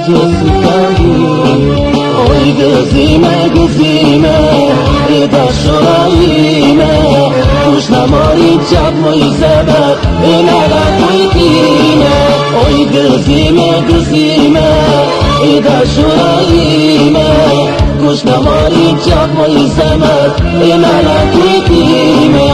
gjësi kanë oj gëzime, gëzime I dashura ime kush na mori qatë më I zemër I nala kujtime oj gëzime, gëzime I dashura ime kush na mori qatë më I zemër I nala kujtime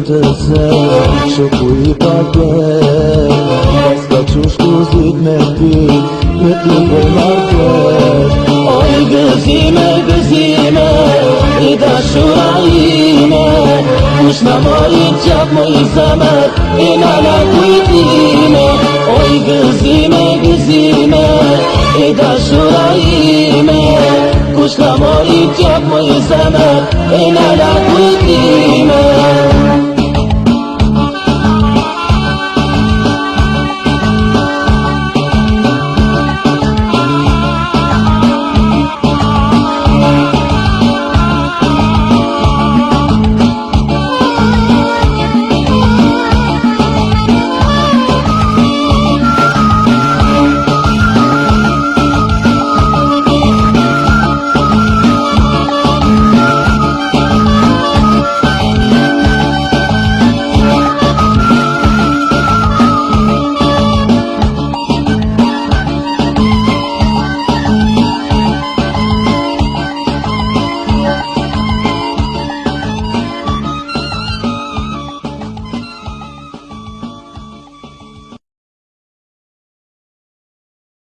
Këtë se shoku I paket Ska që shkuzit me pit Me ti për market oj gëzime, gëzime I dashura ime kush na mori qatë më I zemër I nala kujtime oj gëzime, gëzime I dashura ime kush na mori qatë më I zemër I nala kujtime